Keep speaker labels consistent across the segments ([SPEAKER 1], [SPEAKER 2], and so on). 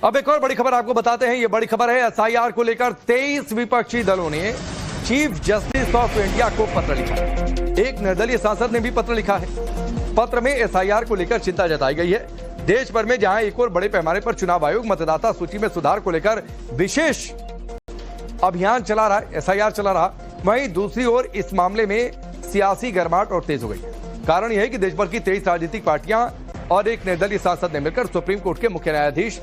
[SPEAKER 1] अब एक और बड़ी खबर आपको बताते हैं। ये बड़ी खबर है, एसआईआर को लेकर 23 विपक्षी दलों ने चीफ जस्टिस ऑफ इंडिया को पत्र लिखा है। एक निर्दलीय सांसद ने भी पत्र लिखा है। पत्र में एसआईआर को लेकर चिंता जताई गई है। देश भर में जहां एक और बड़े पैमाने पर चुनाव आयोग मतदाता सूची में सुधार को लेकर विशेष अभियान चला रहा है, एसआईआर चला रहा, वहीं दूसरी ओर इस मामले में सियासी गर्माहट और तेज हो गई है। कारण यह है कि देश भर की 23 राजनीतिक पार्टियां और एक निर्दलीय सांसद ने मिलकर सुप्रीम कोर्ट के मुख्य न्यायाधीश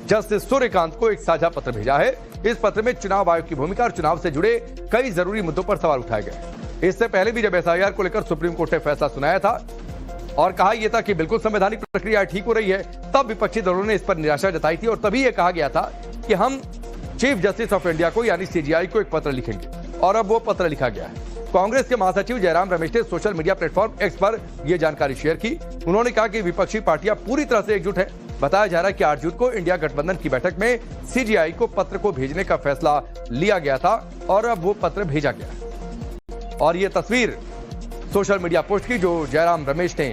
[SPEAKER 1] जस्टिस सूर्यकांत को एक साझा पत्र भेजा है। इस पत्र में चुनाव आयोग की भूमिका और चुनाव से जुड़े कई जरूरी मुद्दों पर सवाल उठाए गए। इससे पहले भी जब एसआईआर को लेकर सुप्रीम कोर्ट ने फैसला सुनाया था और कहा यह था कि बिल्कुल संवैधानिक प्रक्रिया ठीक हो रही है, तब विपक्षी दलों ने इस पर निराशा जताई थी और तभी यह कहा गया था कि हम चीफ जस्टिस ऑफ इंडिया को यानी सीजेआई को एक पत्र लिखेंगे, और अब वो पत्र लिखा गया है। कांग्रेस के महासचिव जयराम रमेश ने सोशल मीडिया प्लेटफॉर्म एक्स पर यह जानकारी शेयर की। उन्होंने कहा कि विपक्षी पार्टियां पूरी तरह से एकजुट है। बताया जा रहा है कि 8 जून को इंडिया गठबंधन की बैठक में सीजेआई को पत्र को भेजने का फैसला लिया गया था और अब वो पत्र भेजा गया है। और ये तस्वीर सोशल मीडिया पोस्ट की जो जयराम रमेश ने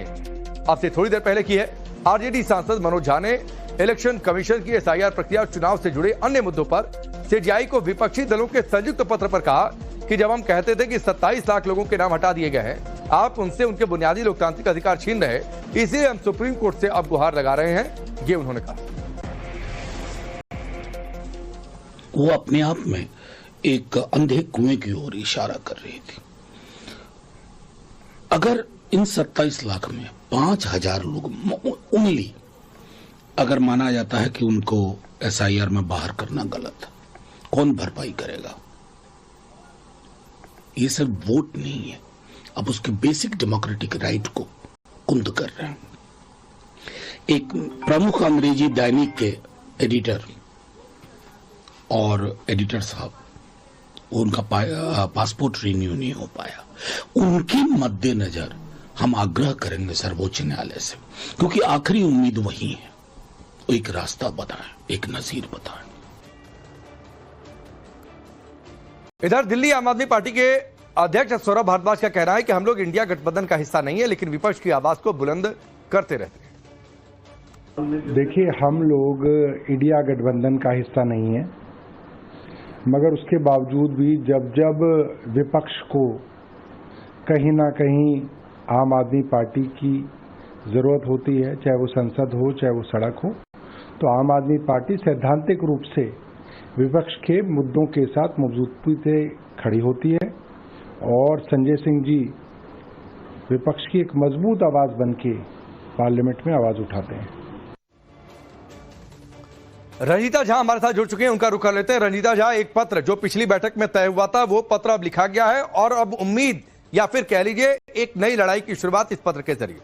[SPEAKER 1] अब से थोड़ी देर पहले की है। आरजेडी सांसद मनोज झा ने इलेक्शन कमीशन की एसआईआर प्रक्रिया और चुनाव से जुड़े अन्य मुद्दों पर सीजेआई को विपक्षी दलों के संयुक्त पत्र पर कहा कि जब हम कहते थे कि 27 लाख लोगों के नाम हटा दिए गए हैं, आप उनसे उनके बुनियादी लोकतांत्रिक अधिकार छीन रहे, इसलिए हम सुप्रीम कोर्ट से अब गुहार लगा रहे हैं, ये उन्होंने कहा।
[SPEAKER 2] वो अपने आप में एक अंधे कुएं की ओर इशारा कर रही थी। अगर इन 27 लाख में 5,000 लोग ओनली अगर माना जाता है कि उनको एसआईआर में बाहर करना गलत है, कौन भरपाई करेगा? ये सब वोट नहीं है, अब उसके बेसिक डेमोक्रेटिक राइट को कुंद कर रहे हैं। एक प्रमुख अंग्रेजी दैनिक के एडिटर और एडिटर साहब, उनका पासपोर्ट रिन्यू नहीं हो पाया, उनके मद्देनजर हम आग्रह करेंगे सर्वोच्च न्यायालय से, क्योंकि आखिरी उम्मीद वही है, एक रास्ता बताएं, एक नजीर बताएं।
[SPEAKER 1] इधर दिल्ली आम आदमी पार्टी के अध्यक्ष सौरभ भारद्वाज का कहना है कि हम लोग इंडिया गठबंधन का हिस्सा नहीं है, लेकिन विपक्ष की आवाज को बुलंद करते रहते हैं।
[SPEAKER 3] देखिए, हम लोग इंडिया गठबंधन का हिस्सा नहीं है, मगर उसके बावजूद भी जब जब विपक्ष को कहीं ना कहीं आम आदमी पार्टी की जरूरत होती है, चाहे वो संसद हो चाहे वो सड़क हो, तो आम आदमी पार्टी सैद्धांतिक रूप से विपक्ष के मुद्दों के साथ मजबूती से खड़ी होती है और संजय सिंह जी विपक्ष की एक मजबूत आवाज बनके पार्लियामेंट में आवाज उठाते हैं।
[SPEAKER 1] रंजीता झा हमारे साथ जुड़ चुके हैं, उनका रुख कर लेते हैं। रंजीता झा, एक पत्र जो पिछली बैठक में तय हुआ था वो पत्र अब लिखा गया है और अब उम्मीद या फिर कह लीजिए एक नई लड़ाई की शुरुआत इस पत्र के जरिए।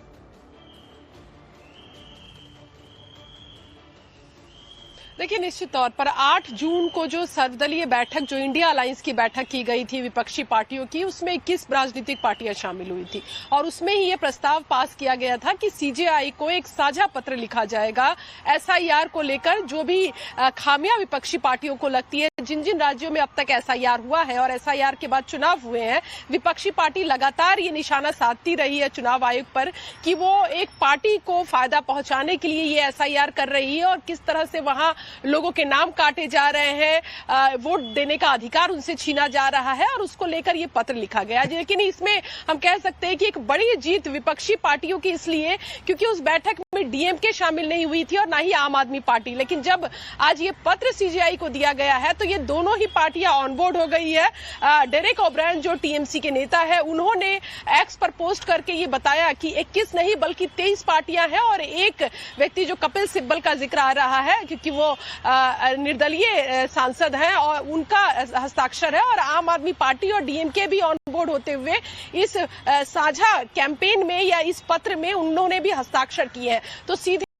[SPEAKER 4] देखिए, निश्चित तौर पर 8 जून को जो सर्वदलीय बैठक, जो इंडिया अलायंस की बैठक की गई थी विपक्षी पार्टियों की, उसमें 21 राजनीतिक पार्टियां शामिल हुई थी और उसमें ही ये प्रस्ताव पास किया गया था कि सीजेआई को एक साझा पत्र लिखा जाएगा एसआईआर को लेकर। जो भी खामियां विपक्षी पार्टियों को लगती है, जिन जिन राज्यों में अब तक एसआईआर हुआ है और एसआईआर के बाद चुनाव हुए हैं, विपक्षी पार्टी लगातार ये निशाना साधती रही है चुनाव आयोग पर कि वो एक पार्टी को फायदा पहुंचाने के लिए ये एसआईआर कर रही है और किस तरह से वहां लोगों के नाम काटे जा रहे हैं, वोट देने का अधिकार उनसे छीना जा रहा है, और उसको लेकर ये पत्र लिखा गया। लेकिन इसमें हम कह सकते हैं कि एक बड़ी जीत विपक्षी पार्टियों की इसलिए क्योंकि उस बैठक में डीएमके शामिल नहीं हुई थी और ना ही आम आदमी पार्टी। लेकिन जब आज ये पत्र सीजेआई को दिया गया है तो ये दोनों ही पार्टियां ऑनबोर्ड हो गई है। डेरेक ओब्रायन जो टीएमसी के नेता है, उन्होंने एक्स पर पोस्ट करके ये बताया कि 21 नहीं बल्कि 23 पार्टियां हैं और एक व्यक्ति जो कपिल सिब्बल का जिक्र आ रहा है क्योंकि वो निर्दलीय सांसद हैं और उनका हस्ताक्षर है, और आम आदमी पार्टी और डीएमके भी ऑन बोर्ड होते हुए इस साझा कैंपेन में या इस पत्र में उन्होंने भी हस्ताक्षर किए हैं। तो सीधे